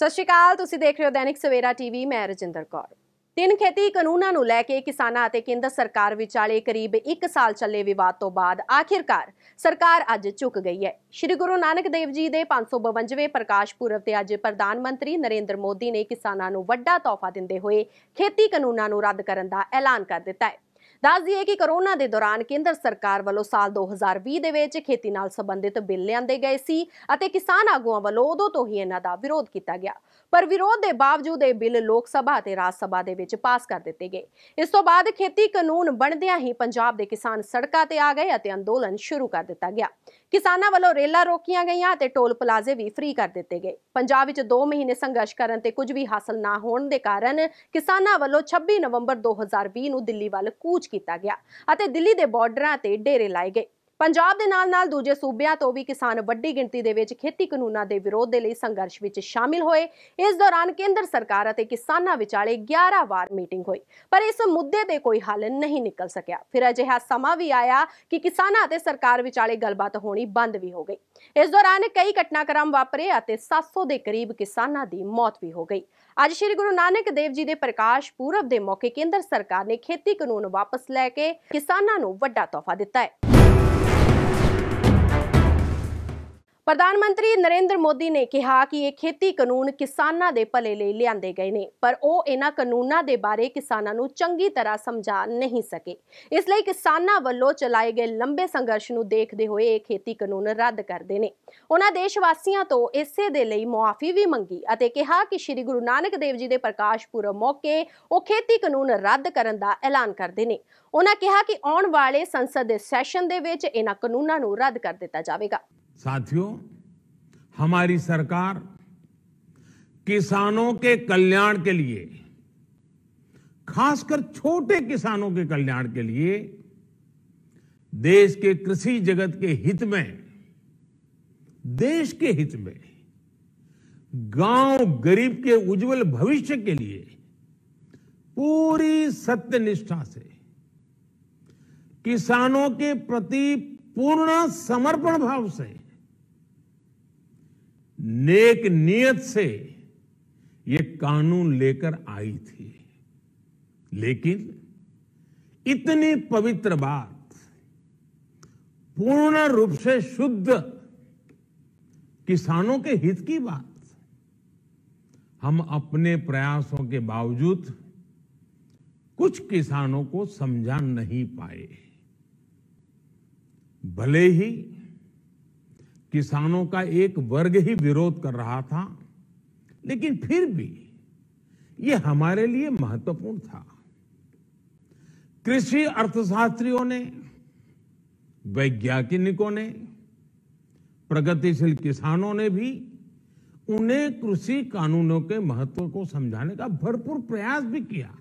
ਸਤਿ ਸ਼੍ਰੀ ਅਕਾਲ। ਤੁਸੀਂ ਦੇਖ ਰਹੇ ਹੋ ਦੈਨਿਕ ਸਵੇਰਾ ਟੀਵੀ। ਮੈਂ ਰਜਿੰਦਰ ਕੌਰ। ਤਿੰਨ ਖੇਤੀ ਕਾਨੂੰਨਾਂ ਨੂੰ ਲੈ ਕੇ ਕਿਸਾਨਾਂ ਅਤੇ ਕੇਂਦਰ ਸਰਕਾਰ ਵਿਚਾਲੇ ਕਰੀਬ 1 ਸਾਲ ਚੱਲੇ ਵਿਵਾਦ ਤੋਂ ਬਾਅਦ ਆਖਿਰਕਾਰ ਸਰਕਾਰ ਅੱਜ ਝੁਕ ਗਈ ਹੈ। ਸ਼੍ਰੀ ਗੁਰੂ ਨਾਨਕ ਦੇਵ ਜੀ ਦੇ 552ਵੇਂ ਪ੍ਰਕਾਸ਼ ਪੁਰਬ ਤੇ ਅੱਜ ਪ੍ਰਧਾਨ ਮੰਤਰੀ ਨਰਿੰਦਰ ਮੋਦੀ ਨੇ ਕਿਸਾਨਾਂ ਨੂੰ ਵੱਡਾ ਤੋਹਫਾ ਦਿੰਦੇ ਹੋਏ ਖੇਤੀ ਕਾਨੂੰਨਾਂ ਨੂੰ ਰੱਦ ਕਰਨ ਦਾ ਐਲਾਨ ਕਰ ਦਿੱਤਾ ਹੈ। ਦੱਸ ਦਈਏ ਕਿ ਕੋਰੋਨਾ ਦੇ ਦੌਰਾਨ ਕੇਂਦਰ ਸਰਕਾਰ ਵੱਲੋਂ ਸਾਲ 2020 ਦੇ ਵਿੱਚ ਖੇਤੀ ਨਾਲ ਸੰਬੰਧਿਤ ਬਿੱਲ ਲਿਆਂਦੇ ਗਏ ਸੀ ਅਤੇ ਕਿਸਾਨ ਆਗੂਆਂ ਵੱਲੋਂ ਉਦੋਂ ਤੋਂ ਹੀ ਇਹਨਾਂ ਦਾ ਵਿਰੋਧ ਕੀਤਾ ਗਿਆ। ਪਰ ਵਿਰੋਧ ਦੇ ਬਾਵਜੂਦ ਇਹ ਬਿੱਲ ਲੋਕ ਸਭਾ ਅਤੇ ਰਾਜ ਸਭਾ ਦੇ ਵਿੱਚ ਪਾਸ ਕਰ ਦਿੱਤੇ ਗਏ। ਇਸ ਤੋਂ ਬਾਅਦ ਖੇਤੀ ਕਾਨੂੰਨ ਬਣਦਿਆਂ ਹੀ ਪੰਜਾਬ ਦੇ ਕਿਸਾਨ ਸੜਕਾਂ ਤੇ ਆ ਗਏ ਅਤੇ ਅੰਦੋਲਨ ਸ਼ੁਰੂ ਕਰ ਦਿੱਤਾ ਗਿਆ। ਕਿਸਾਨਾਂ ਵੱਲੋਂ ਰੇਲਾਂ ਰੋਕੀਆਂ ਗਈਆਂ ਅਤੇ ਟੋਲ ਪਲਾਜ਼ੇ ਵੀ ਫ੍ਰੀ ਕਰ ਦਿੱਤੇ ਗਏ। ਪੰਜਾਬ ਵਿੱਚ 2 ਮਹੀਨੇ ਸੰਘਰਸ਼ ਕਰਨ ਤੇ ਕੁਝ ਵੀ ਹਾਸਲ ਨਾ ਹੋਣ ਦੇ ਕਾਰਨ ਕਿਸਾਨਾਂ ਵੱਲੋਂ 26 ਨਵੰਬਰ 2020 ਨੂੰ ਦਿੱਲੀ ਵੱਲ ਕੂਚ ਕੀਤਾ ਗਿਆ ਅਤੇ ਦਿੱਲੀ ਦੇ ਬਾਰਡਰਾਂ ਤੇ ਡੇਰੇ ਲਾਏ ਗਏ। ਪੰਜਾਬ ਦੇ ਨਾਲ-ਨਾਲ ਦੂਜੇ ਸੂਬਿਆਂ ਤੋਂ ਵੀ ਕਿਸਾਨ ਵੱਡੀ ਗਿਣਤੀ ਦੇ ਵਿੱਚ ਖੇਤੀ ਕਾਨੂੰਨਾਂ ਦੇ ਵਿਰੋਧ ਦੇ ਲਈ ਸੰਘਰਸ਼ ਵਿੱਚ ਸ਼ਾਮਿਲ ਹੋਏ। ਇਸ ਦੌਰਾਨ ਕੇਂਦਰ ਸਰਕਾਰ ਅਤੇ ਕਿਸਾਨਾਂ ਵਿਚਾਲੇ 11 ਵਾਰ ਮੀਟਿੰਗ ਹੋਈ, ਪਰ ਇਸ ਮੁੱਦੇ ਤੇ ਕੋਈ ਹੱਲ ਨਹੀਂ ਨਿਕਲ ਸਕਿਆ। ਫਿਰ ਅਜਿਹਾ ਸਮਾਂ ਵੀ ਆਇਆ ਕਿ ਕਿਸਾਨਾਂ ਅਤੇ ਸਰਕਾਰ ਵਿਚਾਲੇ ਗੱਲਬਾਤ ਹੋਣੀ ਬੰਦ ਵੀ ਹੋ ਗਈ। ਇਸ ਦੌਰਾਨ ਕਈ ਘਟਨਾਕ੍ਰਮ ਵਾਪਰੇ ਅਤੇ 700 ਦੇ ਕਰੀਬ ਕਿਸਾਨਾਂ ਦੀ ਮੌਤ ਵੀ ਹੋ ਗਈ। ਅੱਜ ਸ਼੍ਰੀ ਗੁਰੂ ਨਾਨਕ ਦੇਵ ਜੀ ਦੇ ਪ੍ਰਕਾਸ਼ ਪੁਰਬ ਦੇ ਮੌਕੇ ਕੇਂਦਰ ਸਰਕਾਰ ਨੇ ਖੇਤੀ ਕਾਨੂੰਨ ਵਾਪਸ ਲੈ ਕੇ ਕਿਸਾਨਾਂ ਨੂੰ ਵੱਡਾ ਤੋਹਫਾ ਦਿੱਤਾ ਹੈ। ਪ੍ਰਧਾਨ ਮੰਤਰੀ ਨਰਿੰਦਰ ਮੋਦੀ ਨੇ ਕਿਹਾ ਕਿ ਇਹ ਖੇਤੀ ਕਾਨੂੰਨ ਕਿਸਾਨਾਂ ਦੇ ਭਲੇ ਲਈ ਲਿਆਂਦੇ ਗਏ ਨੇ, ਪਰ ਉਹ ਇਹਨਾਂ ਕਾਨੂੰਨਾਂ ਦੇ ਬਾਰੇ ਕਿਸਾਨਾਂ ਨੂੰ ਚੰਗੀ ਤਰ੍ਹਾਂ ਸਮਝਾ ਨਹੀਂ ਸਕੇ। ਇਸ ਲਈ ਕਿਸਾਨਾਂ ਵੱਲੋਂ ਚਲਾਏ ਗਏ ਲੰਬੇ ਸੰਘਰਸ਼ ਨੂੰ ਦੇਖਦੇ ਹੋਏ ਇਹ ਖੇਤੀ ਕਾਨੂੰਨ ਰੱਦ ਕਰਦੇ ਨੇ। ਉਹਨਾਂ ਦੇਸ਼ ਵਾਸੀਆਂ ਤੋਂ ਇਸੇ ਦੇ ਲਈ ਮੁਆਫੀ ਵੀ ਮੰਗੀ ਅਤੇ ਕਿਹਾ ਕਿ ਸ਼੍ਰੀ ਗੁਰੂ ਨਾਨਕ ਦੇਵ ਜੀ ਦੇ ਪ੍ਰਕਾਸ਼ ਪੁਰਬ ਮੌਕੇ ਉਹ ਖੇਤੀ ਕਾਨੂੰਨ ਰੱਦ ਕਰਨ ਦਾ ਐਲਾਨ ਕਰਦੇ ਨੇ। ਉਹਨਾਂ ਕਿਹਾ ਕਿ ਆਉਣ ਵਾਲੇ ਸੰਸਦ ਦੇ ਸੈਸ਼ਨ ਦੇ ਵਿੱਚ ਇਹਨਾਂ ਕਾਨੂੰਨਾਂ ਨੂੰ ਰੱਦ ਕਰ ਦਿੱਤਾ ਜਾਵੇਗਾ। साथियों, हमारी सरकार किसानों के कल्याण के लिए, खासकर छोटे किसानों के कल्याण के लिए, देश के कृषि जगत के हित में, देश के हित में, गांव गरीब के उज्जवल भविष्य के लिए पूरी सत्यनिष्ठा से किसानों के प्रति पूर्ण समर्पण भाव से, नेक नियत से ये कानून लेकर आई थी। लेकिन इतनी पवित्र बात, पूर्ण रूप से शुद्ध किसानों के हित की बात, हम अपने प्रयासों के बावजूद कुछ किसानों को समझा नहीं पाए। भले ही किसानों का एक वर्ग ही विरोध कर रहा था, लेकिन फिर भी यह हमारे लिए महत्वपूर्ण था। कृषि अर्थशास्त्रियों ने, वैज्ञानिकों ने, प्रगतिशील किसानों ने भी उन्हें कृषि कानूनों के महत्व को समझाने का भरपूर प्रयास भी किया।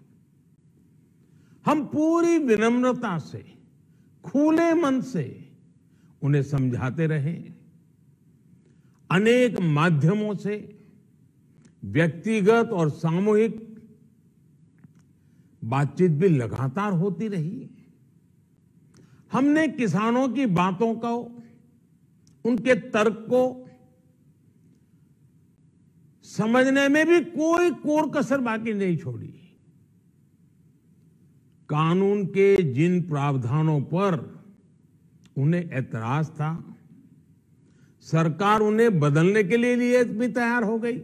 हम पूरी विनम्रता से, खुले मन से उन्हें समझाते रहे। अनेक माध्यमों से व्यक्तिगत और सामूहिक बातचीत भी लगातार होती रही। हमने किसानों की बातों को, उनके तर्क को समझने में भी कोई कोर कसर बाकी नहीं छोड़ी। कानून के जिन प्रावधानों पर उन्हें ऐतराज था, सरकार उन्हें बदलने के लिए भी तैयार हो गई।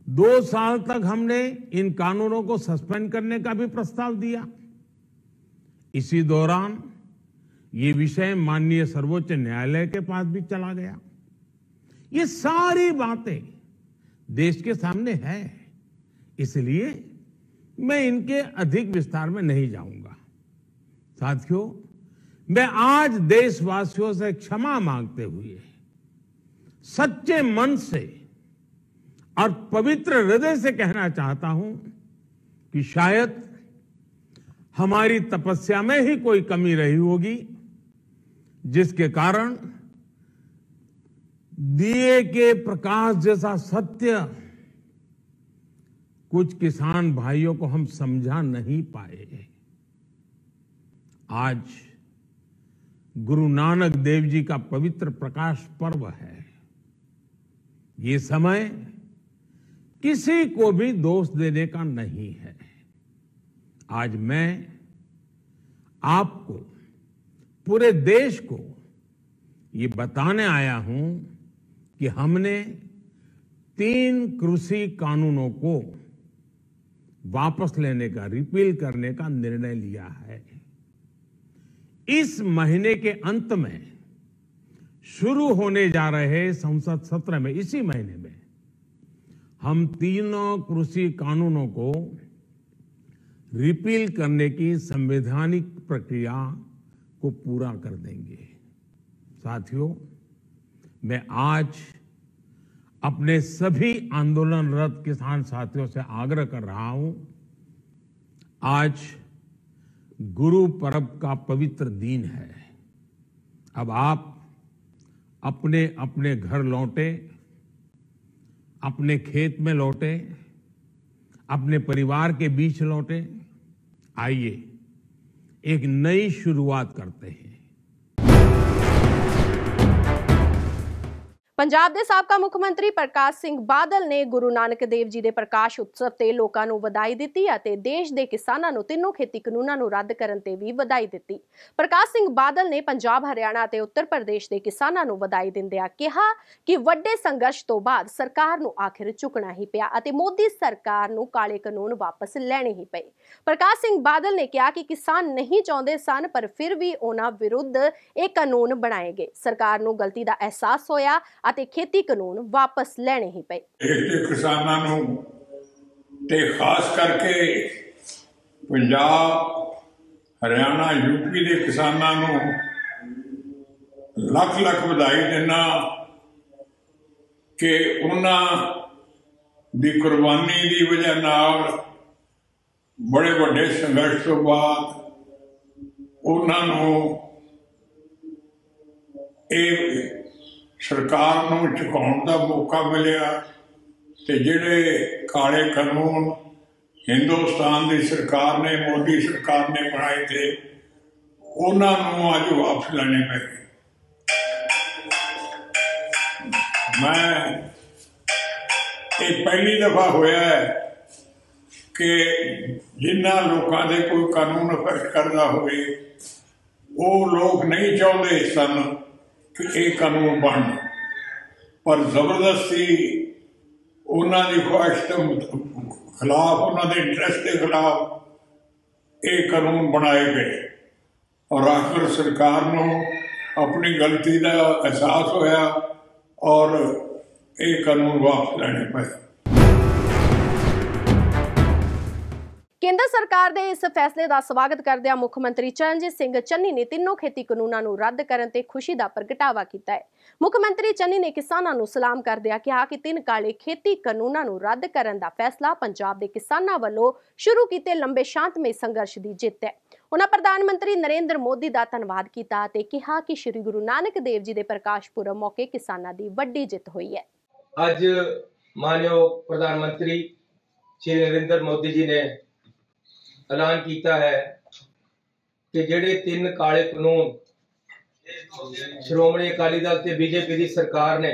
2 साल तक हमने इन कानूनों को सस्पेंड करने का भी प्रस्ताव दिया। इसी दौरान ये विषय माननीय सर्वोच्च न्यायालय के पास भी चला गया। ये सारी बातें देश के सामने है, इसलिए मैं इनके अधिक विस्तार में नहीं जाऊंगा। साथियों, मैं आज देशवासियों से क्षमा मांगते हुए सच्चे मन से और पवित्र हृदय से कहना चाहता हूं कि शायद हमारी तपस्या में ही कोई कमी रही होगी, जिसके कारण दिए के प्रकाश जैसा सत्य कुछ किसान भाइयों को हम समझा नहीं पाए। आज गुरु नानक देव जी का पवित्र प्रकाश पर्व है। ये समय किसी को भी दोष देने का नहीं है। आज मैं आपको, पूरे देश को ये बताने आया हूं कि हमने 3 कृषि कानूनों को वापस लेने का, रिपील करने का निर्णय लिया है। इस महीने के अंत में शुरू होने जा रहे संसद सत्र में, इसी महीने में, हम तीनों कृषि कानूनों को रिपील करने की संवैधानिक प्रक्रिया को पूरा कर देंगे। साथियों, मैं आज अपने सभी आंदोलनरत किसान साथियों से आग्रह कर रहा हूं, आज गुरु पर्व का पवित्र दिन है। अब आप अपने अपने घर लौटे, अपने खेत में लौटे, अपने परिवार के बीच लौटे। आइए एक नई शुरुआत करते हैं। ਪੰਜਾਬ ਦੇ ਸਾਬਕਾ ਮੁੱਖ ਮੰਤਰੀ ਪ੍ਰਕਾਸ਼ ਸਿੰਘ ਬਾਦਲ ਨੇ ਗੁਰੂ ਨਾਨਕ ਦੇਵ ਜੀ ਦੇ ਪ੍ਰਕਾਸ਼ ਉਤਸਵ ਤੇ ਲੋਕਾਂ ਨੂੰ ਵਧਾਈ ਦਿੱਤੀ ਅਤੇ ਦੇਸ਼ ਦੇ ਕਿਸਾਨਾਂ ਨੂੰ ਤਿੰਨੋਂ ਖੇਤੀ ਕਾਨੂੰਨਾਂ ਨੂੰ ਰੱਦ ਕਰਨ ਤੇ ਵੀ ਵਧਾਈ ਦਿੱਤੀ। ਪ੍ਰਕਾਸ਼ ਸਿੰਘ ਬਾਦਲ ਨੇ ਪੰਜਾਬ, ਹਰਿਆਣਾ ਅਤੇ ਉੱਤਰ ਪ੍ਰਦੇਸ਼ ਦੇ ਕਿਸਾਨਾਂ ਨੂੰ ਵਧਾਈ ਦਿੰਦਿਆਂ ਕਿਹਾ ਕਿ ਵੱਡੇ ਸੰਘਰਸ਼ ਤੋਂ ਬਾਅਦ ਸਰਕਾਰ ਨੂੰ ਆਖਿਰ ਝੁਕਣਾ ਹੀ ਪਿਆ ਅਤੇ ਮੋਦੀ ਸਰਕਾਰ ਨੂੰ ਕਾਲੇ ਕਾਨੂੰਨ ਵਾਪਸ ਲੈਣੇ ਹੀ ਪਏ। ਪ੍ਰਕਾਸ਼ ਸਿੰਘ ਬਾਦਲ ਨੇ ਕਿਹਾ ਕਿ ਕਿਸਾਨ ਨਹੀਂ ਚਾਹੁੰਦੇ ਸਨ, ਪਰ ਫਿਰ ਵੀ ਉਹਨਾਂ ਵਿਰੁੱਧ ਇਹ ਕਾਨੂੰਨ ਬਣਾਏ ਗਏ। ਸਰਕਾਰ ਨੂੰ ਗਲਤੀ ਦਾ ਅਹਿਸਾਸ ਹੋਇਆ ਅਤੇ ਖੇਤੀ ਕਾਨੂੰਨ ਵਾਪਸ ਲੈਣੇ ਹੀ ਪਏ। ਕਿਸਾਨਾਂ ਨੂੰ ਤੇ ਖਾਸ ਕਰਕੇ ਪੰਜਾਬ, ਹਰਿਆਣਾ, ਯੂਪੀ ਦੇ ਕਿਸਾਨਾਂ ਨੂੰ ਲੱਖ ਲੱਖ ਵਧਾਈ ਦਿੰਦਾ ਕਿ ਉਹਨਾਂ ਦੀ ਕੁਰਬਾਨੀ ਦੀ ਵਜ੍ਹਾ ਨਾਲ ਬੜੇ ਵੱਡੇ ਸੰਘਰਸ਼ ਤੋਂ ਬਾਅਦ ਉਹਨਾਂ ਨੂੰ ਇਹ ਸਰਕਾਰ ਨੂੰ ਝੁਕਾਉਣ ਦਾ ਮੌਕਾ ਮਿਲਿਆ ਤੇ ਜਿਹੜੇ ਕਾਲੇ ਕਾਨੂੰਨ ਹਿੰਦੁਸਤਾਨ ਦੀ ਸਰਕਾਰ ਨੇ, ਮੋਦੀ ਸਰਕਾਰ ਨੇ ਬਣਾਏ ਥੇ, ਉਹਨਾਂ ਨੂੰ ਅੱਜ ਵਾਪਸ ਲੈਣੇ ਪਏ। ਮੈਂ ਇਹ ਪਹਿਲੀ ਦਫਾ ਹੋਇਆ ਹੈ ਕਿ ਜਿਨ੍ਹਾਂ ਲੋਕਾਂ ਦੇ ਕੋਈ ਕਾਨੂੰਨ ਅਫੈਕਟ ਕਰਦਾ ਹੋਵੇ, ਉਹ ਲੋਕ ਨਹੀਂ ਚਾਹੁੰਦੇ ਸਨ ਕਿ ਇਹ ਕਾਨੂੰਨ ਬਣਨ, ਪਰ ਜ਼ਬਰਦਸਤੀ ਉਹਨਾਂ ਦੀ ਖੁਆਇਸ਼ ਦੇ ਖਿਲਾਫ, ਉਹਨਾਂ ਦੇ ਇੰਟਰਸਟ ਦੇ ਖਿਲਾਫ ਇਹ ਕਾਨੂੰਨ ਬਣਾਏ ਗਏ ਔਰ ਆਖਰ ਸਰਕਾਰ ਨੂੰ ਆਪਣੀ ਗਲਤੀ ਦਾ ਅਹਿਸਾਸ ਹੋਇਆ ਔਰ ਇਹ ਕਾਨੂੰਨ ਵਾਪਸ ਲੈਣੇ ਪਏ। ਕੇਂਦਰ ਸਰਕਾਰ ਦੇ ਇਸ ਫੈਸਲੇ ਦਾ ਸਵਾਗਤ ਕਰਦਿਆਂ ਮੁੱਖ ਮੰਤਰੀ ਚਰਨਜੀਤ ਸਿੰਘ ਚੰਨੀ ਨੇ ਤਿੰਨੋਂ ਖੇਤੀ ਕਾਨੂੰਨਾਂ ਨੂੰ ਰੱਦ ਕਰਨ ਤੇ ਖੁਸ਼ੀ ਦਾ ਪ੍ਰਗਟਾਵਾ ਕੀਤਾ ਹੈ। ਮੁੱਖ ਮੰਤਰੀ ਚੰਨੀ ਨੇ ਕਿਸਾਨਾਂ ਨੂੰ ਸਲਾਮ ਕਰਦਿਆਂ ਕਿਹਾ ਕਿ 3 ਕਾਲੇ ਖੇਤੀ ਕਾਨੂੰਨਾਂ ਨੂੰ ਰੱਦ ਕਰਨ ਦਾ ਫੈਸਲਾ ਪੰਜਾਬ ਦੇ ਕਿਸਾਨਾਂ ਵੱਲੋਂ ਸ਼ੁਰੂ ਕੀਤੇ ਲੰਬੇ ਸ਼ਾਂਤਮਈ ਸੰਘਰਸ਼ ਦੀ ਜਿੱਤ ਹੈ। ਉਹਨਾਂ ਪ੍ਰਧਾਨ ਮੰਤਰੀ ਨਰਿੰਦਰ ਮੋਦੀ ਦਾ ਧੰਨਵਾਦ ਕੀਤਾ ਅਤੇ ਕਿਹਾ ਕਿ ਸ਼੍ਰੀ ਗੁਰੂ ਨਾਨਕ ਦੇਵ ਜੀ ਦੇ ਪ੍ਰਕਾਸ਼ ਪੁਰਬ ਮੌਕੇ ਕਿਸਾਨਾਂ ਦੀ ਵੱਡੀ ਜਿੱਤ ਹੋਈ ਹੈ। ਅੱਜ ਮਾਨਯੋਗ ਪ੍ਰਧਾਨ ਮੰਤਰੀ ਸ਼੍ਰੀ ਨਰਿੰਦਰ ਮੋਦੀ ਜੀ ਨੇ ਐਲਾਨ ਕੀਤਾ ਹੈ ਕਿ ਜਿਹੜੇ 3 ਕਾਲੇ ਕਾਨੂੰਨ ਸ਼੍ਰੋਮਣੀ ਅਕਾਲੀ ਦਲ ਤੇ ਬੀਜੇਪੀ ਦੀ ਸਰਕਾਰ ਨੇ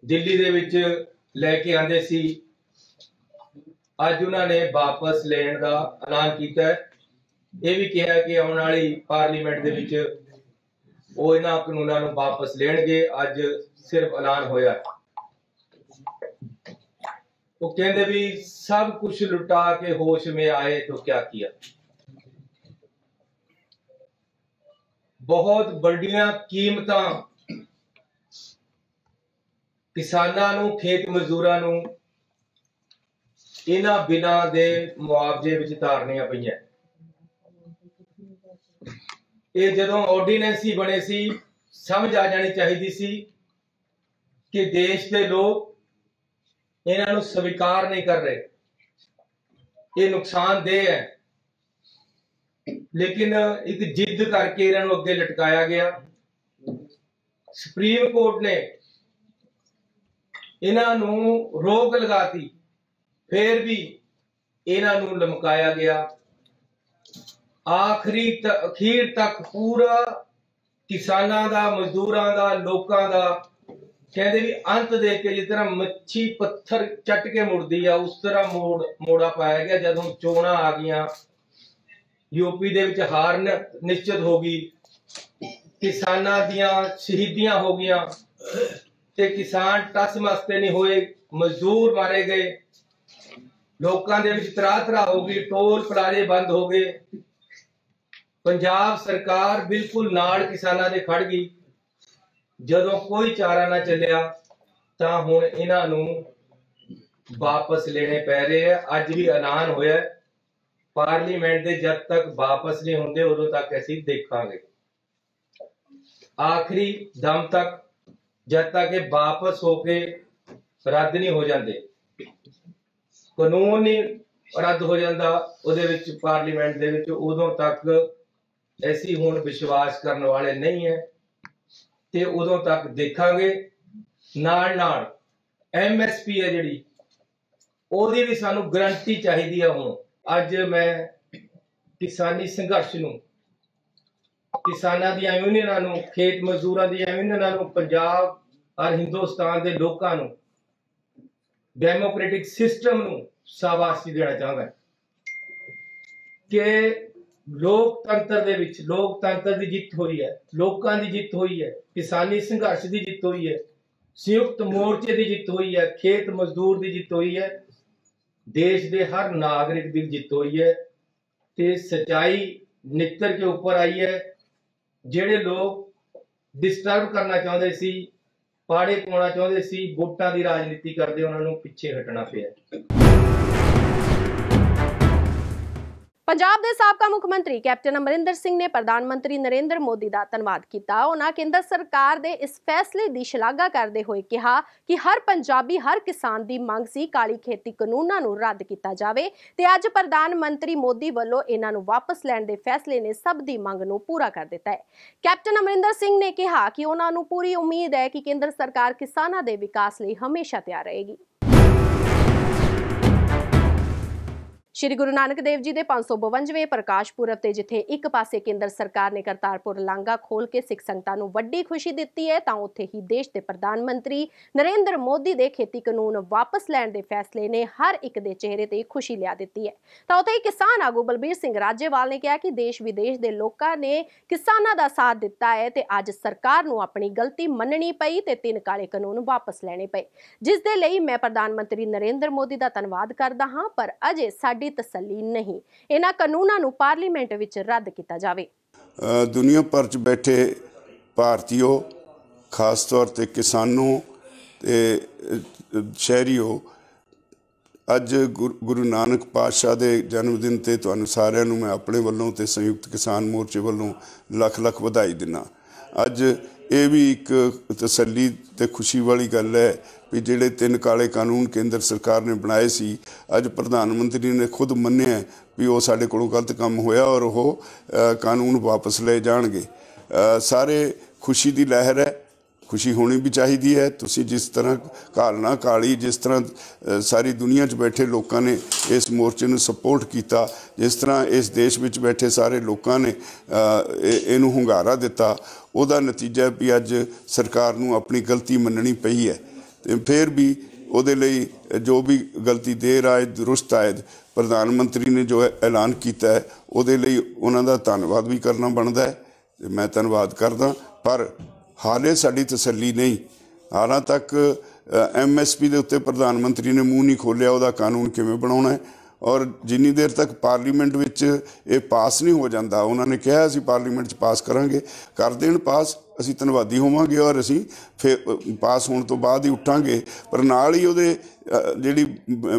ਦਿੱਲੀ ਦੇ ਵਿੱਚ ਲੈ ਕੇ ਆਂਦੇ ਸੀ, ਅੱਜ ਉਹਨਾਂ ਨੇ ਵਾਪਸ ਲੈਣ ਦਾ ਐਲਾਨ ਕੀਤਾ ਹੈ। ਇਹ ਵੀ ਕਿਹਾ ਕਿ ਆਉਣ ਵਾਲੀ ਪਾਰਲੀਮੈਂਟ ਦੇ ਵਿੱਚ ਉਹ ਇਹਨਾਂ ਕਾਨੂੰਨਾਂ ਨੂੰ ਵਾਪਸ ਲੈਣਗੇ। ਅੱਜ ਸਿਰਫ ਐਲਾਨ ਹੋਇਆ। वो कहते भी सब कुछ लुटा के होश में आए तो क्या किया। बहुत बड़िया कीमतां किसानां नूं, खेत मजदूरां नूं इन्हां बिना दे मुआवजे विच धारनियां पईयां। ये जदों ऑर्ਡੀਨੈਂਸ बने सी, समझ आ जानी चाहिदी सी कि देश के लोग ਇਹਨਾਂ ਨੂੰ स्वीकार नहीं कर रहे, ये नुकसानदेह है। लेकिन एक जिद करके इन्हों अगे लटकाया गया। सुप्रीम कोर्ट ने इन्हों रोक लगाती, फिर भी इन्हों लमकाया गया। अखीर तक पूरा किसानां दा, मजदूरां दा, लोकां दा कहते भी अंत देख के जिस तरह मच्छी पत्थर चट के मुड़दी आ उस तरह मोड़ा पाया गया जदों चोणां आ गईयां, यूपी दे विच हार निश्चित हो गई, किसानां दियां शहीदियां हो गईयां ते किसान टस मस्ते नहीं होए, मजदूर मारे गए, लोकां दे विच तराह हो गई, टोल प्लाजे बंद हो गए, पंजाब सरकार बिल्कुल नाल किसानां दे खड़ गई। जदों कोई चारा ना चलिया तां हुण इन्हां नूं वापस लेने पै रहे हैं। अज भी ऐलान होया पार्लीमेंट दे जब तक वापस नहीं होंदे उदों तक असीं देखांगे, आखिरी दम तक, जब तक ये वापस होके रद्द नहीं हो जाते, कानून नहीं रद्द हो जाता उहदे विच पार्लीमेंट दे विच, उदों तक असीं हुण विश्वास करने वाले नहीं है ते उदों तक देखांगे। नाल नाल MSP है जिहड़ी ओहदी भी सानू गारंटी चाहिदी है। हुण अज मैं किसानी संघर्ष नूं, किसानां दी यूनियनां नूं, खेत मजदूरां दी यूनियनां नूं, पंजाब और हिंदुस्तान दे लोकां नूं, डेमोक्रेटिक सिस्टम नूं शाबाशी देना चाहंदा कि लोकतंत्र दे विच लोकतंत्र दी जिੱਤ होई है, लोकां दी जिੱਤ होई है, किसानी संघर्ष दी जिੱਤ होई है, संयुक्त मोर्चे दी जिੱਤ होई है, खेत मजदूर दी जिੱਤ होई है, देश दे हर नागरिक दी जिੱਤ होई है ते सच्चाई नितर के ऊपर आई है। जेड़े लोग डिस्टर्ब करना चाहते सी, पाड़े पाउणा चाहते सी, वोटां दी राजनीति करदे, उन्हां नूं पिछे हटना पिया। पंजाब ਦੇ ਸਾਬਕਾ ਮੁੱਖ ਮੰਤਰੀ ਕੈਪਟਨ ਅਮਰਿੰਦਰ ਸਿੰਘ ਨੇ ਪ੍ਰਧਾਨ ਮੰਤਰੀ ਨਰਿੰਦਰ ਮੋਦੀ ਦਾ ਧੰਨਵਾਦ ਕੀਤਾ। ਉਹਨਾਂ ਕੇਂਦਰ ਸਰਕਾਰ ਦੇ ਇਸ ਫੈਸਲੇ ਦੀ ਸ਼ਲਾਘਾ ਕਰਦੇ ਹੋਏ ਕਿਹਾ ਕਿ ਹਰ ਪੰਜਾਬੀ, ਹਰ ਕਿਸਾਨ ਦੀ ਮੰਗ ਸੀ ਕਾਲੀ ਖੇਤੀ ਕਾਨੂੰਨਾਂ ਨੂੰ ਰੱਦ ਕੀਤਾ ਜਾਵੇ ਤੇ ਅੱਜ ਪ੍ਰਧਾਨ ਮੰਤਰੀ ਮੋਦੀ ਵੱਲੋਂ ਇਹਨਾਂ ਨੂੰ ਵਾਪਸ ਲੈਣ ਦੇ ਫੈਸਲੇ ਨੇ ਸਭ ਦੀ ਮੰਗ ਨੂੰ ਪੂਰਾ ਕਰ ਦਿੱਤਾ ਹੈ। ਕੈਪਟਨ ਅਮਰਿੰਦਰ ਸਿੰਘ ਨੇ ਕਿਹਾ ਕਿ ਉਹਨਾਂ ਨੂੰ ਪੂਰੀ ਉਮੀਦ ਹੈ ਕਿ ਕੇਂਦਰ ਸਰਕਾਰ ਕਿਸਾਨਾਂ ਦੇ ਵਿਕਾਸ ਲਈ ਹਮੇਸ਼ਾ ਤਿਆਰ ਰਹੇਗੀ। श्री गुरु नानक देव जी के 552वें प्रकाश पुरब ते जिथे एक पासे केंद्र सरकार ने करतारपुर लांघा खोल के सिख संगतां नूं वड्डी खुशी दित्ती है, तां उत्थे ही देश के प्रधानमंत्री नरेंद्र मोदी के खेती कानून वापस लैण दे फैसले ने हर एक दे चेहरे ते खुशी लिया दित्ती है। तां उत्थे किसान आगू बलबीर सिंह राजेवाल ने कहा कि देश विदेश के लोकां ने किसानां दा साथ दित्ता है ते अज सरकार नूं अपनी गलती मननी पई ते 3 काले कानून वापस लैणे पए, जिस दे लई मैं प्रधानमंत्री नरेंद्र मोदी दा धन्नवाद करदा हां, पर अजे साडी तसल्ली नहीं, इन्हां कानूनां नूं पार्लीमेंट विच रद्द किया जावे। दुनिया भर च बैठे भारतीयों, खास तौर ते किसानों ते शहरीओ, अज गुरु नानक पातशाह दे जन्मदिन ते तुहानूं सारिआं नूं मैं अपने वल्लों ते संयुक्त किसान मोर्चे वल्लों लख लख वधाई दिना। अज ये भी एक तसल्ली ते खुशी वाली गल है भी जिहड़े 3 काले कानून केंद्र सरकार ने बनाए सी, अज प्रधानमंत्री ने खुद मन्निया भी वो साडे कोलों गलत काम होया और वो कानून वापस ले जाणगे। सारे खुशी की लहर है, खुशी होनी भी चाहिए है। तुसी जिस तरह घालना काली, जिस तरह सारी दुनिया च बैठे लोगों ने इस मोर्चे नूं सपोर्ट किया, जिस तरह इस देश में बैठे सारे लोगों ने इनू hungaरा दिता, उहदा नतीजा भी अज सरकार नूं अपनी गलती मननी पई है। ते फिर भी उहदे लई जो भी गलती देर आए दुरुस्त आए, प्रधानमंत्री ने जो ऐलान किया है उहदे लई उन्हां दा धन्नवाद भी करना बनता है ते मैं धन्नवाद करदा। पर हाले साडी तसल्ली नहीं, हालां तक MSP दे उत्ते प्रधानमंत्री ने मूँह नहीं खोलिया उहदा कानून किवें बनाउणा है, और जिन्नी देर तक पार्लीमेंट विच ये पास नहीं हो जाता, उन्होंने कहा असीं पार्लीमेंट च पास करांगे, कर देण पास, असीं धन्नवादी होवांगे और असीं फिर पास होने तो बाद ही उठांगे। पर नाल ही उहदे जिहड़ी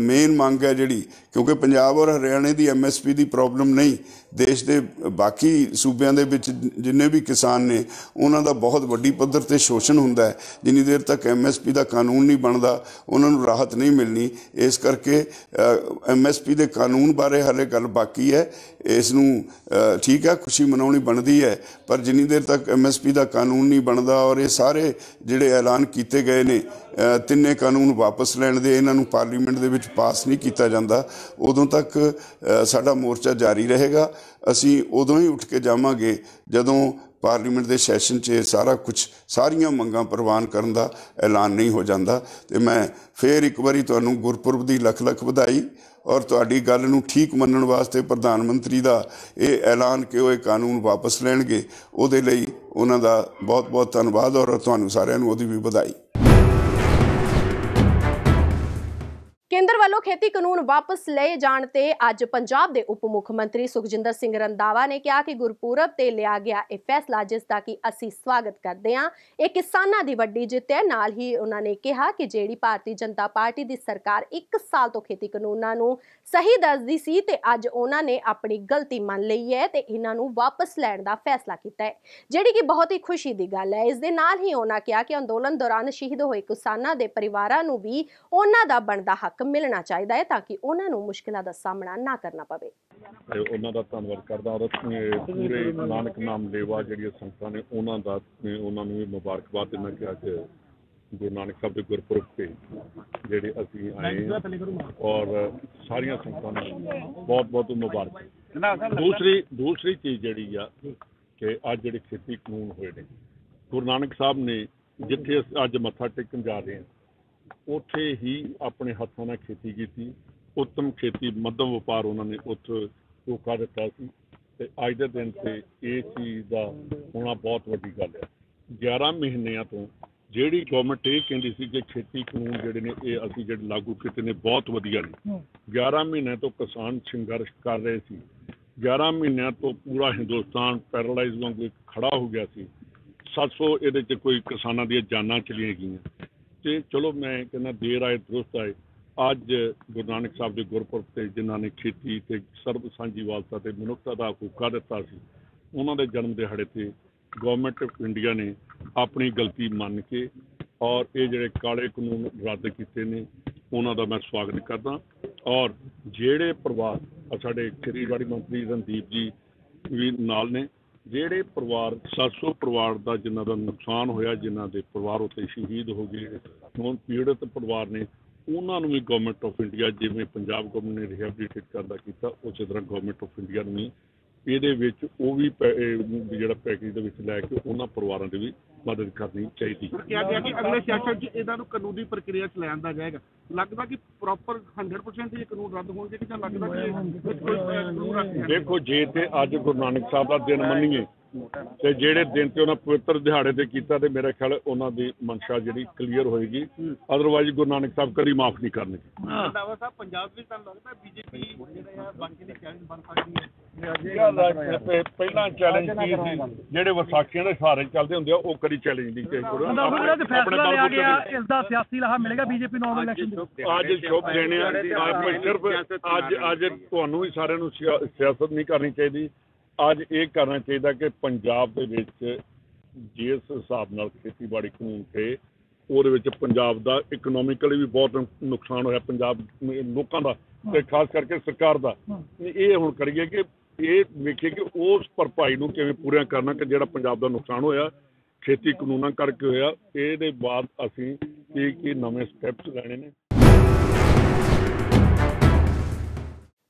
मेन मंग है जिहड़ी, क्योंकि पंजाब और हरियाणे की MSP की प्रॉब्लम नहीं, देश के बाकी सूबों के विच जिन्ने भी किसान ने उन्हां दा बहुत वड्डी पद्धर ते शोषण हुंदा है। जिन्नी देर तक MSP का कानून नहीं बनता उन्हां नूं राहत नहीं मिलनी। इस करके MSP के कानून बारे हाले गल बाकी है। इसनूं ठीक है खुशी मनाउणी बनती है, पर जिन्नी देर तक MSP का कानून नहीं बनता और ये सारे जिहड़े ऐलान किए गए ने 3 कानून वापस लैण दे, इन्हां नूं पार्लीमेंट दे विच पास नहीं किया जाता, उदों तक साडा मोर्चा जारी रहेगा। असीं उदों ही उठ के जावांगे जदों ਪਾਰਲੀਮੈਂਟ ਦੇ ਸੈਸ਼ਨ 'ਚ ਇਹ ਸਾਰਾ ਕੁਝ ਸਾਰੀਆਂ ਮੰਗਾਂ ਪ੍ਰਵਾਨ ਕਰਨ ਦਾ ਐਲਾਨ ਨਹੀਂ ਹੋ ਜਾਂਦਾ। ਤੇ ਮੈਂ ਫੇਰ ਇੱਕ ਵਾਰੀ ਤੁਹਾਨੂੰ ਗੁਰਪੁਰਬ ਦੀ ਲੱਖ ਲੱਖ ਵਧਾਈ ਔਰ ਤੁਹਾਡੀ ਗੱਲ ਨੂੰ ਠੀਕ ਮੰਨਣ ਵਾਸਤੇ ਪ੍ਰਧਾਨ ਮੰਤਰੀ ਦਾ ਇਹ ਐਲਾਨ ਕਿ ਉਹ ਇਹ ਕਾਨੂੰਨ ਵਾਪਸ ਲੈਣਗੇ, ਉਹਦੇ ਲਈ ਉਹਨਾਂ ਦਾ ਬਹੁਤ ਬਹੁਤ ਧੰਨਵਾਦ ਔਰ ਤੁਹਾਨੂੰ ਸਾਰਿਆਂ ਨੂੰ ਉਹਦੀ ਵੀ ਵਧਾਈ। ਕੇਂਦਰ ਵੱਲੋਂ ਖੇਤੀ ਕਾਨੂੰਨ ਵਾਪਸ ਲਏ ਜਾਣ ਤੇ ਅੱਜ ਪੰਜਾਬ ਦੇ ਉਪ ਮੁੱਖ ਮੰਤਰੀ ਸੁਖਜਿੰਦਰ ਸਿੰਘ ਰੰਧਾਵਾ ਨੇ ਕਿਹਾ ਕਿ ਗੁਰਪੁਰਬ ਤੇ ਲਿਆ ਗਿਆ ਇਹ ਫੈਸਲਾ, ਜਿਸ ਦਾ ਕਿ ਅਸੀਂ ਸਵਾਗਤ ਕਰਦੇ ਹਾਂ, ਇਹ ਕਿਸਾਨਾਂ ਦੀ ਵੱਡੀ ਜਿੱਤ ਹੈ। ਨਾਲ ਹੀ ਉਹਨਾਂ ਨੇ ਕਿਹਾ ਕਿ ਜਿਹੜੀ ਭਾਰਤੀ ਜਨਤਾ ਪਾਰਟੀ ਦੀ ਸਰਕਾਰ 1 ਸਾਲ ਤੋਂ ਖੇਤੀ ਕਾਨੂੰਨਾਂ ਨੂੰ ਸਹੀ ਦੱਸਦੀ ਸੀ ਤੇ ਅੱਜ ਉਹਨਾਂ ਨੇ ਆਪਣੀ ਗਲਤੀ ਮੰਨ ਲਈ ਹੈ ਤੇ ਇਹਨਾਂ ਨੂੰ ਵਾਪਸ ਲੈਣ ਦਾ ਫੈਸਲਾ ਕੀਤਾ ਹੈ, ਜਿਹੜੀ ਕਿ ਬਹੁਤ ਹੀ ਖੁਸ਼ੀ ਦੀ ਗੱਲ ਹੈ। ਇਸ ਦੇ ਨਾਲ ਹੀ ਉਹਨਾਂ ਕਿਹਾ ਕਿ ਅੰਦੋਲਨ ਦੌਰਾਨ ਸ਼ਹੀਦ ਹੋਏ ਕਿਸਾਨਾਂ ਦੇ ਪਰਿਵਾਰਾਂ ਨੂੰ ਵੀ ਉਹਨਾਂ ਦਾ ਬਣਦਾ ਹੱਕ ਮਿਲਣਾ ਚਾਹੀਦਾ ਹੈ ਤਾਂ ਕਿ ਉਹਨਾਂ ਨੂੰ ਮੁਸ਼ਕਿਲਾਂ ਦਾ ਸਾਹਮਣਾ ਨਾ ਕਰਨਾ ਪਵੇ। ਉਹਨਾਂ ਦਾ ਧੰਨਵਾਦ ਕਰਦਾ ਔਰ ਪੂਰੇ ਨਾਨਕ ਨਾਮ ਲੇਵਾ ਜਿਹੜੀਆਂ ਸੰਗਤਾਂ ਨੇ ਉਹਨਾਂ ਨੂੰ ਵੀ ਮੁਬਾਰਕਬਾਦ ਦਿੰਦਾ ਕਿ ਅੱਜ ਗੁਰੂ ਨਾਨਕ ਸਾਹਿਬ ਦੇ ਗੁਰਪੁਰਬ ਤੇ ਜਿਹੜੇ ਅਸੀਂ ਆਏ ਔਰ ਸਾਰੀਆਂ ਸੰਗਤਾਂ ਨੂੰ ਬਹੁਤ ਬਹੁਤ ਮੁਬਾਰਕ। ਦੂਸਰੀ ਚੀਜ਼ ਜਿਹੜੀ ਆ ਕਿ ਅੱਜ ਜਿਹੜੇ ਖੇਤੀ ਕਾਨੂੰਨ ਹੋਏ ਨੇ, ਗੁਰੂ ਨਾਨਕ ਸਾਹਿਬ ਨੇ ਜਿੱਥੇ ਅੱਜ ਮੱਥਾ ਟੇਕਣ ਜਾ ਰਹੇ ਹਾਂ ਉੱਥੇ ਹੀ ਆਪਣੇ ਹੱਥਾਂ ਨਾਲ ਖੇਤੀ ਕੀਤੀ, ਉੱਤਮ ਖੇਤੀ ਮੱਧਮ ਵਪਾਰ ਉਹਨਾਂ ਨੇ ਉੱਥੇ ਧੋਖਾ ਦਿੱਤਾ ਸੀ ਤੇ ਅੱਜ ਦੇ ਦਿਨ ਤੇ ਇਹ ਚੀਜ਼ ਦਾ ਹੋਣਾ ਬਹੁਤ ਵੱਡੀ ਗੱਲ ਹੈ। 11 ਮਹੀਨਿਆਂ ਤੋਂ ਜਿਹੜੀ ਗਵਰਨਮੈਂਟ ਇਹ ਕਹਿੰਦੀ ਸੀ ਕਿ ਖੇਤੀ ਕਾਨੂੰਨ ਜਿਹੜੇ ਨੇ ਇਹ ਅਸੀਂ ਜਿਹੜੇ ਲਾਗੂ ਕੀਤੇ ਨੇ ਬਹੁਤ ਵਧੀਆ ਨੇ, 11 ਮਹੀਨਿਆਂ ਤੋਂ ਕਿਸਾਨ ਸੰਘਰਸ਼ ਕਰ ਰਹੇ ਸੀ, 11 ਮਹੀਨਿਆਂ ਤੋਂ ਪੂਰਾ ਹਿੰਦੁਸਤਾਨ ਪੈਰਾਲਾਈਜ਼ ਵਾਂਗੂ ਖੜਾ ਹੋ ਗਿਆ ਸੀ, 700 ਇਹਦੇ 'ਚ ਕੋਈ ਕਿਸਾਨਾਂ ਦੀਆਂ ਜਾਨਾਂ ਚਲੀਆਂ ਗਈਆਂ ਤੇ ਚਲੋ ਮੈਂ ਕਹਿੰਦਾ ਦੇਰ ਆਏ ਦਰੁਸਤ ਆਏ। ਅੱਜ ਗੁਰੂ ਨਾਨਕ ਸਾਹਿਬ ਦੇ ਗੁਰਪੁਰਬ ਤੇ ਜਿਨ੍ਹਾਂ ਨੇ ਖੇਤੀ ਤੇ ਸਰਬ ਸਾਂਝੀਵਾਲਤਾ ਤੇ ਮਨੁੱਖਤਾ ਦਾ ਹੋਕਾ ਦਿੱਤਾ ਸੀ, ਉਹਨਾਂ ਦੇ ਜਨਮ ਦਿਹਾੜੇ ਤੇ ਗੌਰਮੈਂਟ ਆਫ ਇੰਡੀਆ ਨੇ ਆਪਣੀ ਗਲਤੀ ਮੰਨ ਕੇ ਔਰ ਇਹ ਜਿਹੜੇ ਕਾਲੇ ਕਾਨੂੰਨ ਰੱਦ ਕੀਤੇ ਨੇ ਉਹਨਾਂ ਦਾ ਮੈਂ ਸਵਾਗਤ ਕਰਦਾ। ਔਰ ਜਿਹੜੇ ਪਰਿਵਾਰ ਸਾਡੇ ਖੇਤੀਬਾੜੀ ਮੰਤਰੀ ਰਣਦੀਪ ਜੀ ਵੀ ਨਾਲ ਨੇ, ਜਿਹੜੇ ਪਰਿਵਾਰ 700 ਪਰਿਵਾਰ ਦਾ ਜਿਨ੍ਹਾਂ ਦਾ ਨੁਕਸਾਨ ਹੋਇਆ, ਜਿਨ੍ਹਾਂ ਦੇ ਪਰਿਵਾਰ ਉੱਥੇ ਸ਼ਹੀਦ ਹੋ ਗਏ, ਹੁਣ ਪੀੜਤ ਪਰਿਵਾਰ ਨੇ, ਉਹਨਾਂ ਨੂੰ ਵੀ ਗਵਰਨਮੈਂਟ ਆਫ ਇੰਡੀਆ ਜਿਵੇਂ ਪੰਜਾਬ ਗਵਰਨਮੈਂਟ ਨੇ ਰਿਹੈਬਿਲਿਟੇਟ ਕਰਦਾ ਕੀਤਾ ਉਸੇ ਤਰ੍ਹਾਂ ਗਵਰਨਮੈਂਟ ਆਫ ਇੰਡੀਆ ਨੂੰ ਵੀ ਇਹਦੇ ਵਿੱਚ ਉਹ ਵੀ ਜਿਹੜਾ ਪੈਕੇਜ ਦੇ ਵਿੱਚ ਲੈ ਕੇ ਉਹਨਾਂ ਪਰਿਵਾਰਾਂ ਦੀ ਵੀ ਮਦਦ ਕਰਨੀ ਚਾਹੀਦੀ ਹੈ। ਕਿਹਾ ਗਿਆ ਕਿ ਅਗਲੇ ਸੈਸ਼ਨ 'ਚ ਇਹਨਾਂ ਨੂੰ ਕਾਨੂੰਨੀ ਪ੍ਰਕਿਰਿਆ 'ਚ ਲਿਆਂਦਾ ਜਾਏਗਾ। ਲੱਗਦਾ ਕਿ ਪ੍ਰੋਪਰ 100% ਇਹ ਕਾਨੂੰਨ ਰੱਦ ਹੋਣਗੇ ਕਿ ਜਾਂ ਲੱਗਦਾ ਕਿ ਕੋਈ ਕਾਨੂੰਨ ਰੱਦ? ਦੇਖੋ, ਜੇ ਤੇ ਅੱਜ ਗੁਰੂ ਨਾਨਕ ਸਾਹਿਬ ਦਾ ਦਿਨ ਮੰਨੀਏ ਤੇ ਜਿਹੜੇ ਦਿਨ ਤੇ ਉਹਨਾਂ ਪਵਿੱਤਰ ਦਿਹਾੜੇ ਤੇ ਕੀਤਾ ਤੇ ਮੇਰਾ ਖਿਆਲ ਉਹਨਾਂ ਦੀ ਮਨਸ਼ਾ ਜਿਹੜੀ ਕਲੀਅਰ ਹੋਏਗੀ, ਅਦਰਵਾਈਜ਼ ਗੁਰੂ ਨਾਨਕ ਸਾਹਿਬ ਕਦੀ ਮਾਫ ਨਹੀਂ ਕਰਨਗੇ। ਰੰਧਾਵਾ ਸਾਹਿਬ, ਪੰਜਾਬ ਵਿੱਚ ਤੁਹਾਨੂੰ ਲੱਗਦਾ ਬੀਜੇਪੀ ਜਿਹੜਾ ਆ ਬਣ ਕੇ ਨਹੀਂ ਚੈਲੰਜ ਬਣ ਸਕਦੀ ਹੈ? ਪਹਿਲਾਂ ਚੈਲੰਜ ਕੀ ਸੀ, ਜਿਹੜੇ ਵਿਸਾਖੀਆਂ ਦੇ ਸਹਾਰੇ ਚੱਲਦੇ ਹੁੰਦੇ ਆ ਉਹ ਕਦੀ ਚੈਲੰਜ ਨਹੀਂ ਫੈਸਲਾ ਲਿਆ ਗਿਆ, ਇਸ ਦਾ ਸਿਆਸੀ ਲਾਹਾ ਮਿਲੇਗਾ ਬੀਜੇਪੀ ਨੂੰ ਆਉਣ ਇਲੈਕਸ਼ਨ ਦੇ? ਅੱਜ ਸ਼ੁਭ ਦਿਨ ਆ, ਸਿਰਫ ਅੱਜ ਤੁਹਾਨੂੰ ਵੀ ਸਾਰਿਆਂ ਨੂੰ ਸਿਆਸਤ ਨਹੀਂ ਕਰਨੀ ਚਾਹੀਦੀ। ਅੱਜ ਇਹ ਕਰਨਾ ਚਾਹੀਦਾ ਕਿ ਪੰਜਾਬ ਦੇ ਵਿੱਚ ਜਿਸ ਹਿਸਾਬ ਨਾਲ ਖੇਤੀਬਾੜੀ ਕਾਨੂੰਨ ਥੇ ਉਹਦੇ ਵਿੱਚ ਪੰਜਾਬ ਦਾ ਇਕਨੋਮਿਕਲੀ ਵੀ ਬਹੁਤ ਨੁਕਸਾਨ ਹੋਇਆ, ਪੰਜਾਬ ਲੋਕਾਂ ਦਾ ਤੇ ਖਾਸ ਕਰਕੇ ਸਰਕਾਰ ਦਾ। ਇਹ ਹੁਣ ਕਰੀਏ ਕਿ ਇਹ ਵੇਖੀਏ ਕਿ ਉਸ ਭਰਪਾਈ ਨੂੰ ਕਿਵੇਂ ਪੂਰਾ ਕਰਨਾ ਕਿ ਜਿਹੜਾ ਪੰਜਾਬ ਦਾ ਨੁਕਸਾਨ ਹੋਇਆ ਖੇਤੀ ਕਾਨੂੰਨਾਂ ਕਰਕੇ ਹੋਇਆ। ਇਹਦੇ ਬਾਅਦ ਅਸੀਂ ਕੀ ਨਵੇਂ ਸਟੈਪਸ ਲੈਣੇ ਨੇ।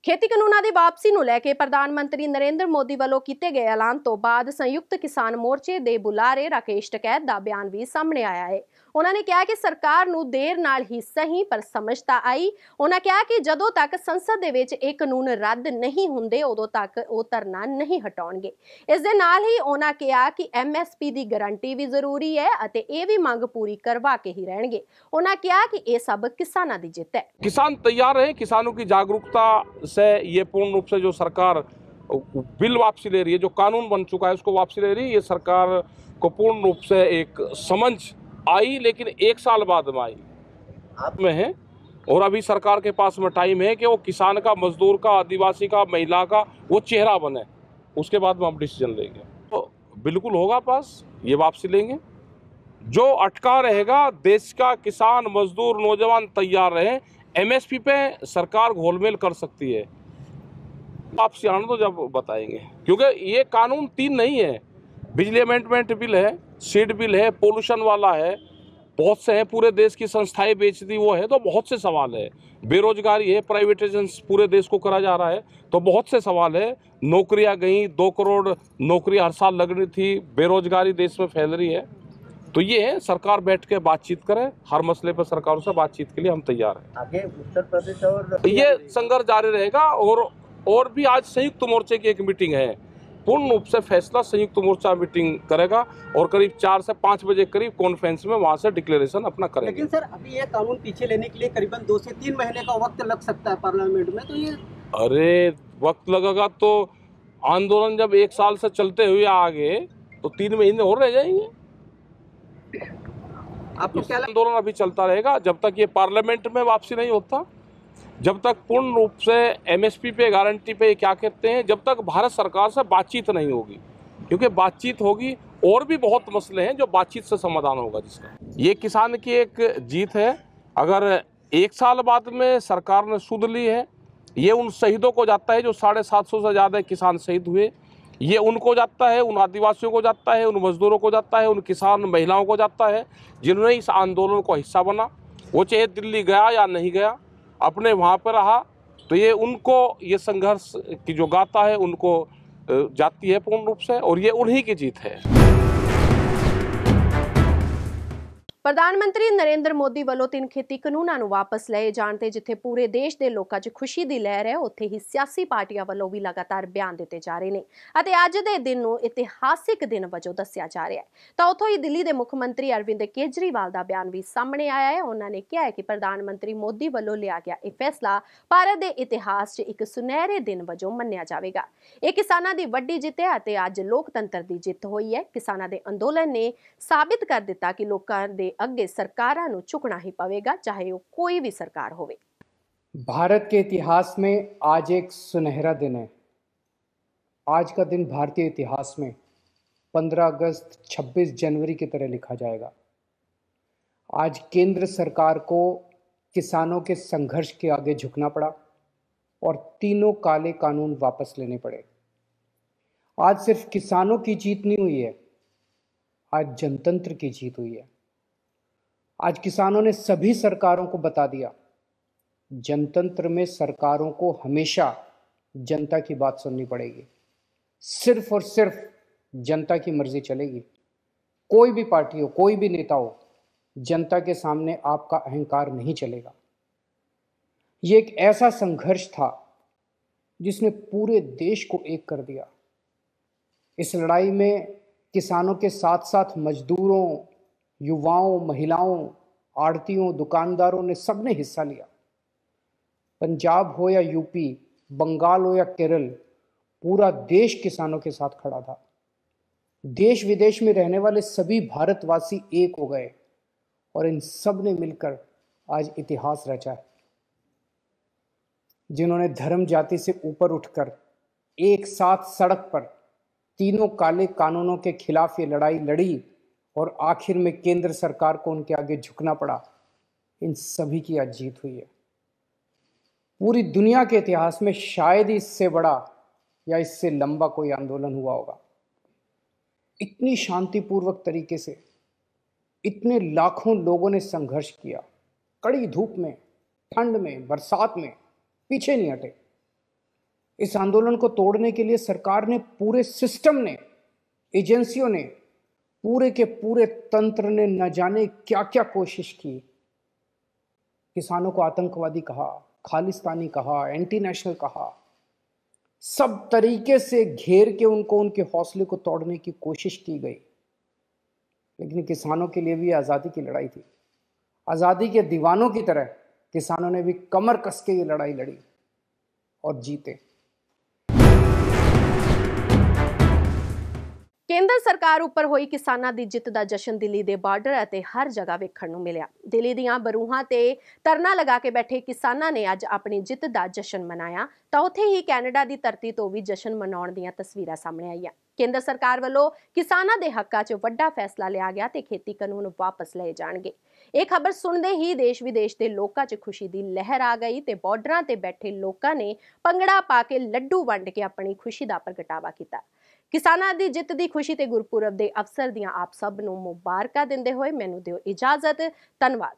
ਖੇਤੀ ਕਾਨੂੰਨਾਂ ਦੀ ਵਾਪਸੀ ਨੂੰ ਲੈ ਕੇ ਪ੍ਰਧਾਨ ਮੰਤਰੀ ਨਰਿੰਦਰ ਮੋਦੀ ਵੱਲੋਂ ਕੀਤੇ ਗਏ ਐਲਾਨ ਤੋਂ ਬਾਅਦ ਸੰਯੁਕਤ ਕਿਸਾਨ ਮੋਰਚੇ ਦੇ ਬੁਲਾਰੇ ਰਾਕੇਸ਼ ਟਕੈਤ ਦਾ ਬਿਆਨ ਵੀ ਸਾਹਮਣੇ ਆਇਆ ਹੈ। ਉਹਨਾਂ ਨੇ ਕਿਹਾ ਕਿ ਸਰਕਾਰ ਨੂੰ ਦੇਰ ਨਾਲ ਹੀ ਸਹੀ ਪਰ ਸਮਝ ਤਾਂ ਆਈ। ਉਹਨਾਂ ਕਿਹਾ ਕਿ ਜਦੋਂ ਤੱਕ ਸੰਸਦ ਦੇ ਵਿੱਚ ਇਹ ਕਾਨੂੰਨ ਰੱਦ ਨਹੀਂ ਹੁੰਦੇ ਉਦੋਂ ਤੱਕ ਉਹ ਧਰਨਾ ਨਹੀਂ ਹਟਾਉਣਗੇ। ਇਸ ਦੇ ਨਾਲ ਹੀ ਉਹਨਾਂ ਕਿਹਾ ਕਿ MSP ਦੀ ਗਾਰੰਟੀ ਵੀ ਜ਼ਰੂਰੀ ਹੈ ਅਤੇ ਇਹ ਵੀ ਮੰਗ ਪੂਰੀ ਕਰਵਾ ਕੇ ਹੀ ਰਹਿਣਗੇ। ਉਹਨਾਂ ਕਿਹਾ कि ये सब किसानों की जित है। किसान तैयार है, किसानों की जागरूकता से ये पूर्ण रूप से जो सरकार बिल वापसी ले रही है, जो कानून बन चुका है उसको वापसी ले रही है, ये सरकार को पूर्ण रूप से एक समझ आई, लेकिन 1 साल बाद में आई में है। और अभी सरकार के पास में टाइम है कि वो किसान का, मजदूर का, आदिवासी का, महिला का वो चेहरा बने, उसके बाद में हम डिसीजन लेंगे। तो बिल्कुल होगा पास, ये वापसी लेंगे। जो अटका रहेगा, देश का किसान, मजदूर, नौजवान तैयार रहे। MSP पे सरकार घोलमेल कर सकती है, वापसी आने तो जब बताएंगे, क्योंकि ये कानून 3 नहीं है। बिजली अमेंडमेंट बिल है, सीड बिल है, पोल्यूशन वाला है, बहुत से हैं, पूरे देश की संस्थाएं बेच दी वो है, तो बहुत से सवाल है। बेरोजगारी है, प्राइवेटाइजेशन पूरे देश को करा जा रहा है, तो बहुत से सवाल है। नौकरियां गई, 2 करोड़ नौकरियां हर साल लगनी थी, बेरोजगारी देश में फैल रही है। तो ये है, सरकार बैठ के बातचीत करे, हर मसले पर सरकारों से बातचीत के लिए हम तैयार हैं। आगे उत्तर प्रदेश और ये संघर्ष जारी रहेगा। और भी आज संयुक्त मोर्चे की एक मीटिंग है, पूर्ण रूप से फैसला संयुक्त मोर्चा मीटिंग करेगा और करीब 4 से 5 बजे करीब कॉन्फ्रेंस में वहां से डिक्लेरेशन अपना करेंगे। लेकिन सर, अभी ये कानून पीछे लेने के लिए करीबन 2 से 3 महीने का वक्त लग सकता है पार्लियामेंट में, तो ये अरे वक्त लगेगा तो आंदोलन जब 1 साल से चलते हुए आगे तो 3 महीने और रह जाएंगे। आपको क्या आंदोलन अभी चलता रहेगा जब तक ये पार्लियामेंट में वापसी नहीं होता, जब तक पूर्ण रूप से एमएसपी पे, गारंटी पे, क्या कहते हैं, जब तक भारत सरकार से बातचीत नहीं होगी। क्योंकि बातचीत होगी, और भी बहुत मसले हैं जो बातचीत से समाधान होगा जिसका। ये किसान की एक जीत है। अगर 1 साल बाद में सरकार ने सुध ली है, ये उन शहीदों को जाता है जो 750 से ज़्यादा किसान शहीद हुए, ये उनको जाता है, उन आदिवासियों को जाता है, उन मजदूरों को जाता है, उन किसान महिलाओं को जाता है जिन्होंने इस आंदोलन को हिस्सा बना। वो चाहे दिल्ली गया या नहीं गया, अपने वहाँ पर रहा, तो ये उनको, ये संघर्ष की जो गाथा है उनको जाती है पूर्ण रूप से, और ये उन्हीं की जीत है। ਪ੍ਰਧਾਨਮੰਤਰੀ ਨਰਿੰਦਰ ਮੋਦੀ ਵੱਲੋਂ 3 ਖੇਤੀ ਕਾਨੂੰਨਾਂ ਨੂੰ ਵਾਪਸ ਲਏ ਜਾਣ ਤੇ ਜਿੱਥੇ ਪੂਰੇ ਦੇਸ਼ ਦੇ ਲੋਕਾਂ 'ਚ ਖੁਸ਼ੀ ਦੀ ਲਹਿਰ ਹੈ, ਉੱਥੇ ਹੀ ਸਿਆਸੀ ਪਾਰਟੀਆਂ ਵੱਲੋਂ ਵੀ ਲਗਾਤਾਰ ਬਿਆਨ ਦਿੱਤੇ ਜਾ ਰਹੇ ਨੇ ਅਤੇ ਅੱਜ ਦੇ ਦਿਨ ਨੂੰ ਇਤਿਹਾਸਿਕ ਦਿਨ ਵਜੋਂ ਦੱਸਿਆ ਜਾ ਰਿਹਾ ਹੈ। ਤਾਂ ਉੱਥੋਂ ਹੀ ਦਿੱਲੀ ਦੇ ਮੁੱਖ ਮੰਤਰੀ ਅਰਵਿੰਦ ਕੇਜਰੀਵਾਲ ਦਾ ਬਿਆਨ ਵੀ ਸਾਹਮਣੇ ਆਇਆ ਹੈ। ਉਹਨਾਂ ਨੇ ਕਿਹਾ ਹੈ ਕਿ ਪ੍ਰਧਾਨ ਮੰਤਰੀ ਮੋਦੀ ਵੱਲੋਂ ਲਿਆ ਗਿਆ ਇਹ ਫੈਸਲਾ ਭਾਰਤ ਦੇ ਇਤਿਹਾਸ 'ਚ ਇੱਕ ਸੁਨਹਿਰੇ ਦਿਨ ਵਜੋਂ ਮੰਨਿਆ ਜਾਵੇਗਾ। ਇਹ ਕਿਸਾਨਾਂ ਦੀ ਵੱਡੀ ਜਿੱਤ ਹੈ ਅਤੇ ਅੱਜ ਲੋਕਤੰਤਰ ਦੀ ਜਿੱਤ ਹੋਈ ਹੈ। ਕਿਸਾਨਾਂ ਦੇ ਅੰਦੋਲਨ ਨੇ ਸਾਬਿਤ ਕਰ ਦਿੱਤਾ ਕਿ ਲੋਕਾਂ ਦੇ ਅੱਗੇ सरकारां नूं झुकना ही पवेगा, चाहे वो कोई भी सरकार होवे। भारत के इतिहास में आज एक सुनहरा दिन है। आज का दिन भारतीय इतिहास में 15 अगस्त 26 जनवरी की तरह लिखा जाएगा। आज केंद्र सरकार को किसानों के संघर्ष के आगे झुकना पड़ा और तीनों काले कानून वापस लेने पड़े। आज सिर्फ किसानों की जीत नहीं हुई है, आज जनतंत्र की जीत हुई है। आज किसानों ने सभी सरकारों को बता दिया, जनतंत्र में सरकारों को हमेशा जनता की बात सुननी पड़ेगी, सिर्फ और सिर्फ जनता की मर्जी चलेगी। कोई भी पार्टी हो, कोई भी नेता हो, जनता के सामने आपका अहंकार नहीं चलेगा। ये एक ऐसा संघर्ष था जिसने पूरे देश को एक कर दिया। इस लड़ाई में किसानों के साथ साथ मजदूरों, युवाओं, महिलाओं, आड़तियों, दुकानदारों ने सबने हिस्सा लिया। पंजाब हो या यूपी, बंगाल हो या केरल, पूरा देश किसानों के साथ खड़ा था। देश विदेश में रहने वाले सभी भारतवासी एक हो गए और इन सब ने मिलकर आज इतिहास रचा है। जिन्होंने धर्म जाति से ऊपर उठकर एक साथ सड़क पर तीनों काले कानूनों के खिलाफ ये लड़ाई लड़ी और आखिर में केंद्र सरकार को उनके आगे झुकना पड़ा, इन सभी की आज जीत हुई है। पूरी दुनिया के इतिहास में शायद इससे बड़ा या इससे लंबा कोई आंदोलन हुआ होगा। इतनी शांतिपूर्वक तरीके से इतने लाखों लोगों ने संघर्ष किया, कड़ी धूप में, ठंड में, बरसात में, पीछे नहीं हटे। इस आंदोलन को तोड़ने के लिए सरकार ने, पूरे सिस्टम ने, एजेंसियों ने, पूरे के पूरे तंत्र ने न जाने क्या क्या कोशिश की। किसानों को आतंकवादी कहा, खालिस्तानी कहा, एंटी नेशनल कहा, सब तरीके से घेर के उनको, उनके हौसले को तोड़ने की कोशिश की गई। लेकिन किसानों के लिए भी आज़ादी की लड़ाई थी। आज़ादी के दीवानों की तरह किसानों ने भी कमर कस के ये लड़ाई लड़ी और जीते। ਕੇਂਦਰ ਸਰਕਾਰ ਉੱਪਰ ਹੋਈ ਕਿਸਾਨਾਂ ਦੀ ਜਿੱਤ ਦਾ ਜਸ਼ਨ ਦਿੱਲੀ ਦੇ ਬਾਰਡਰ ਅਤੇ ਹਰ ਜਗ੍ਹਾ ਵੇਖਣ ਨੂੰ ਮਿਲਿਆ। ਦਿੱਲੀ ਦੀਆਂ ਬਰੂਹਾਂ ਤੇ ਧਰਨਾ ਲਗਾ ਕੇ ਬੈਠੇ ਕਿਸਾਨਾਂ ਨੇ ਅੱਜ ਆਪਣੀ ਜਿੱਤ ਦਾ ਜਸ਼ਨ ਮਨਾਇਆ ਤਾਂ ਉੱਥੇ ਹੀ ਕੈਨੇਡਾ ਦੀ ਧਰਤੀ ਤੋਂ ਵੀ ਜਸ਼ਨ ਮਨਾਉਣ ਦੀਆਂ ਤਸਵੀਰਾਂ ਸਾਹਮਣੇ ਆਈਆਂ। ਕੇਂਦਰ ਸਰਕਾਰ ਵੱਲੋਂ ਕਿਸਾਨਾਂ ਦੇ ਹੱਕਾਂ 'ਚ ਵੱਡਾ ਫੈਸਲਾ ਲਿਆ ਗਿਆ ਤੇ ਖੇਤੀ ਕਾਨੂੰਨ ਵਾਪਸ ਲਏ ਜਾਣਗੇ। ਇਹ ਖਬਰ ਸੁਣਦੇ ਹੀ ਦੇਸ਼ ਵਿਦੇਸ਼ ਦੇ ਲੋਕਾਂ 'ਚ ਖੁਸ਼ੀ ਦੀ ਲਹਿਰ ਆ ਗਈ ਤੇ ਬਾਰਡਰਾਂ ਤੇ ਬੈਠੇ ਲੋਕਾਂ ਨੇ ਭੰਗੜਾ ਪਾ ਕੇ ਲੱਡੂ ਵੰਡ ਕੇ ਆਪਣੀ ਖੁਸ਼ੀ ਦਾ ਪ੍ਰਗਟਾਵਾ ਕੀਤਾ। ਕਿਸਾਨਾਂ ਦੀ ਜਿੱਤ ਦੀ ਖੁਸ਼ੀ ਤੇ ਗੁਰਪੁਰਬ ਦੇ ਅਵਸਰ ਦੀਆਂ ਆਪ ਸਭ ਨੂੰ ਮੁਬਾਰਕਾਂ ਦਿੰਦੇ ਹੋਏ ਮੈਨੂੰ ਦਿਓ ਇਜਾਜ਼ਤ। ਧੰਨਵਾਦ।